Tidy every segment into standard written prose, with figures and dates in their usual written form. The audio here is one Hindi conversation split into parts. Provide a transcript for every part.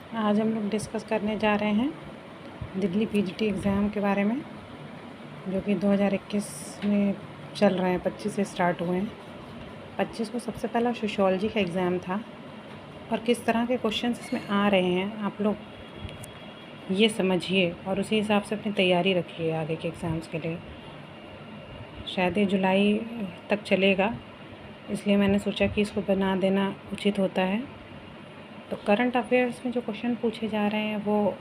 आज हम लोग डिस्कस करने जा रहे हैं दिल्ली पीजीटी एग्ज़ाम के बारे में, जो कि 2021 में चल रहे हैं। 25 से स्टार्ट हुए हैं। 25 को सबसे पहला सोशियोलॉजी का एग्ज़ाम था, और किस तरह के क्वेश्चंस इसमें आ रहे हैं आप लोग ये समझिए और उसी हिसाब से अपनी तैयारी रखिए आगे के एग्ज़ाम्स के लिए। शायद ये जुलाई तक चलेगा, इसलिए मैंने सोचा कि इसको बना देना उचित होता है। तो करंट अफेयर्स में जो क्वेश्चन पूछे जा रहे हैं वो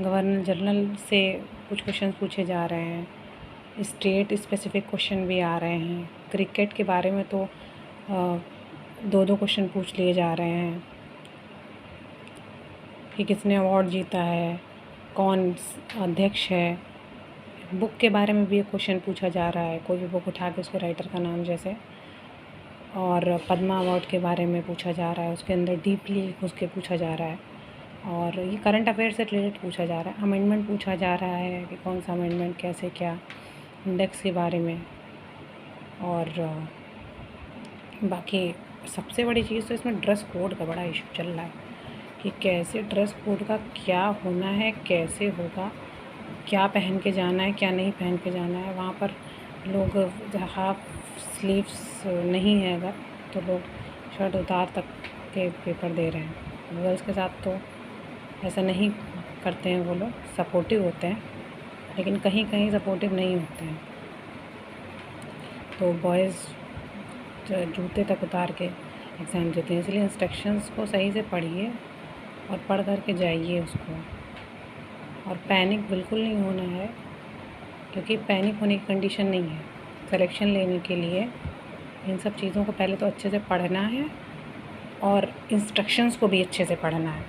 गवर्नर जनरल से कुछ क्वेश्चन पूछे जा रहे हैं। स्टेट स्पेसिफिक क्वेश्चन भी आ रहे हैं। क्रिकेट के बारे में तो 2-2 क्वेश्चन पूछ लिए जा रहे हैं कि किसने अवार्ड जीता है, कौन अध्यक्ष है। बुक के बारे में भी एक क्वेश्चन पूछा जा रहा है, कोई भी बुक उठा के उसके राइटर का नाम जैसे। और पद्मा अवार्ड के बारे में पूछा जा रहा है, उसके अंदर डीपली घुस के पूछा जा रहा है। और ये करंट अफेयर से रिलेटेड पूछा जा रहा है। अमेंडमेंट पूछा जा रहा है कि कौन सा अमेंडमेंट कैसे क्या, इंडेक्स के बारे में। और बाकी सबसे बड़ी चीज़ तो इसमें ड्रेस कोड का बड़ा इशू चल रहा है कि कैसे ड्रेस कोड का क्या होना है, कैसे होगा, क्या पहन के जाना है, क्या नहीं पहन के जाना है। वहाँ पर लोग हाफ स्लीव्स नहीं है अगर, तो लोग शर्ट उतार तक के पेपर दे रहे हैं। गर्ल्स के साथ तो ऐसा नहीं करते हैं, वो लोग सपोर्टिव होते हैं, लेकिन कहीं कहीं सपोर्टिव नहीं होते हैं। तो बॉयज़ जूते तक उतार के एग्ज़ाम देते हैं। इसलिए इंस्ट्रक्शंस को सही से पढ़िए और पढ़ कर के जाइए उसको। और पैनिक बिल्कुल नहीं होना है, क्योंकि पैनिक होने की कंडीशन नहीं है। सिलेक्शन लेने के लिए इन सब चीज़ों को पहले तो अच्छे से पढ़ना है और इंस्ट्रक्शंस को भी अच्छे से पढ़ना है।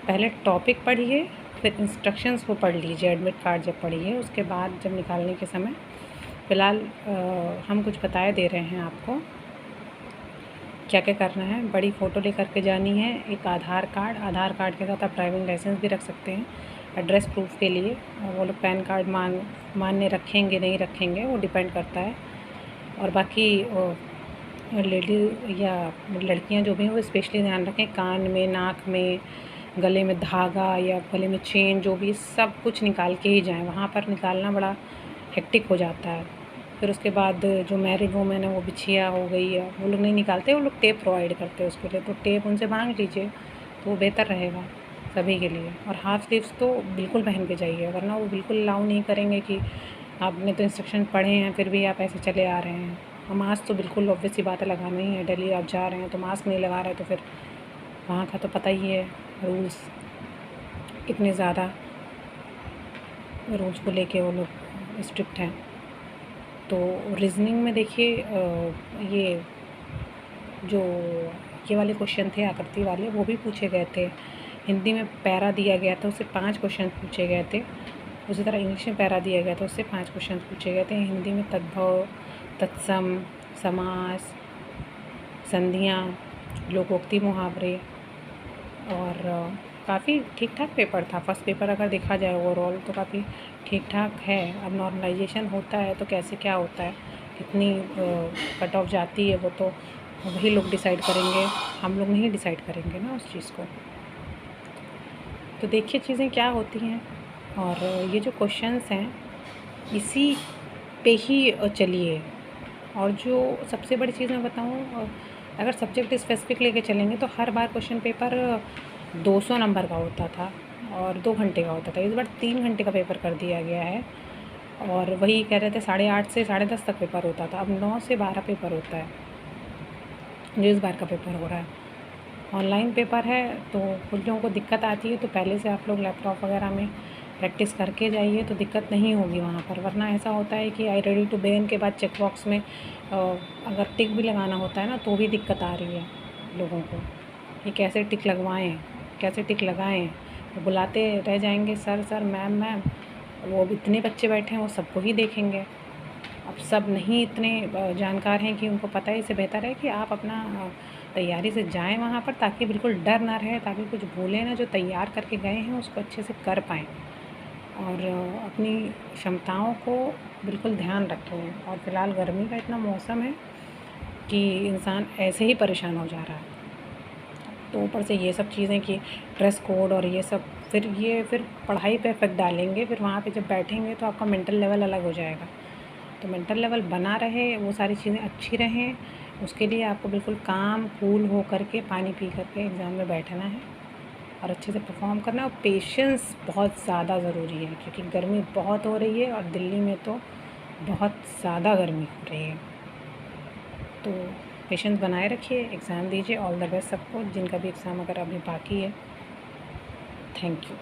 पहले टॉपिक पढ़िए, फिर इंस्ट्रक्शंस को पढ़ लीजिए। एडमिट कार्ड जब पढ़िए, उसके बाद जब निकालने के समय फ़िलहाल हम कुछ बताए दे रहे हैं आपको क्या क्या करना है। बड़ी फ़ोटो लेकर के जानी है, एक आधार कार्ड के साथ आप ड्राइविंग लाइसेंस भी रख सकते हैं एड्रेस प्रूफ के लिए। वो लोग पैन कार्ड मान्य रखेंगे नहीं रखेंगे, वो डिपेंड करता है। और बाकी लेडी या लड़कियां जो भी हैं वो स्पेशली ध्यान रखें, कान में, नाक में, गले में धागा या गले में चेन, जो भी सब कुछ निकाल के ही जाएं। वहाँ पर निकालना बड़ा हेक्टिक हो जाता है। फिर उसके बाद जो मैरिड वूमेन है वो बिछिया हो गई है, वो लोग नहीं निकालते, वो लोग टेप प्रोवाइड करते हैं उसके लिए। तो टेप उनसे मांग लीजिए, तो वो बेहतर रहेगा सभी के लिए। और हाफ स्लीव्स तो बिल्कुल पहन के जाइए, वरना वो बिल्कुल अलाउ नहीं करेंगे कि आपने तो इंस्ट्रक्शन पढ़े हैं फिर भी आप ऐसे चले आ रहे हैं। और मास्क तो बिल्कुल ऑब्वियस सी बात है लगाना ही है। दिल्ली आप जा रहे हैं तो मास्क नहीं लगा रहे तो फिर वहाँ का तो पता ही है रूल्स कितने ज़्यादा रूल्स को लेके वो लोग स्ट्रिक्ट हैं। तो रीजनिंग में देखिए ये जो ये वाले क्वेश्चन थे आकृति वाले, वो भी पूछे गए थे। हिंदी में पैरा दिया गया था, उससे 5 क्वेश्चन पूछे गए थे। उसी तरह इंग्लिश में पैरा दिया गया था, उससे 5 क्वेश्चन पूछे गए थे। हिंदी में तद्भव, तत्सम, समास, संधियाँ, लोकोक्ति, मुहावरे। और काफ़ी ठीक ठाक पेपर था। फर्स्ट पेपर अगर देखा जाए ओवरऑल तो काफ़ी ठीक ठाक है। अब नॉर्मलाइजेशन होता है तो कैसे क्या होता है, कितनी कट ऑफ जाती है, वो तो वही लोग डिसाइड करेंगे, हम लोग नहीं डिसाइड करेंगे ना उस चीज़ को। तो देखिए चीज़ें क्या होती हैं। और ये जो क्वेश्चंस हैं इसी पे ही चलिए। और जो सबसे बड़ी चीज़ मैं बताऊँ, अगर सब्जेक्ट स्पेसिफिक लेके चलेंगे तो हर बार क्वेश्चन पेपर 200 नंबर का होता था और 2 घंटे का होता था। इस बार 3 घंटे का पेपर कर दिया गया है। और वही कह रहे थे 8:30 से 10:30 तक पेपर होता था, अब 9 से 12 पेपर होता है जो इस बार का पेपर हो रहा है। ऑनलाइन पेपर है तो कुछ लोगों को दिक्कत आती है, तो पहले से आप लोग लैपटॉप वगैरह में प्रैक्टिस करके जाइए तो दिक्कत नहीं होगी वहाँ पर। वरना ऐसा होता है कि आई रेडी टू बिगिन के बाद चेक बॉक्स में अगर टिक भी लगाना होता है ना तो भी दिक्कत आ रही है लोगों को कि कैसे टिक लगवाएं, कैसे टिक लगाएं। तो बुलाते रह जाएंगे सर सर, मैम मैम। वो इतने बच्चे बैठे हैं वो सबको ही देखेंगे। अब सब नहीं इतने जानकार हैं कि उनको पता है। इससे बेहतर है कि आप अपना तैयारी से जाएं वहाँ पर, ताकि बिल्कुल डर ना रहे, ताकि कुछ भूलें ना, जो तैयार करके गए हैं उसको अच्छे से कर पाएँ। और अपनी क्षमताओं को बिल्कुल ध्यान रखें। और फ़िलहाल गर्मी का इतना मौसम है कि इंसान ऐसे ही परेशान हो जा रहा है। तो ऊपर से ये सब चीज़ें कि ड्रेस कोड और ये सब, फिर पढ़ाई पे इफ़ेक्ट डालेंगे। फिर वहाँ पे जब बैठेंगे तो आपका मेंटल लेवल अलग हो जाएगा। तो मेंटल लेवल बना रहे, वो सारी चीज़ें अच्छी रहें, उसके लिए आपको बिल्कुल काम कूल हो करके, पानी पी करके एग्ज़ाम में बैठना है और अच्छे से परफॉर्म करना है। और पेशेंस बहुत ज़्यादा ज़रूरी है, क्योंकि गर्मी बहुत हो रही है और दिल्ली में तो बहुत ज़्यादा गर्मी हो रही है। तो पेशेंस बनाए रखिए, एग्ज़ाम दीजिए। ऑल द बेस्ट सबको, जिनका भी एग्ज़ाम अगर अभी बाकी है। Thank you.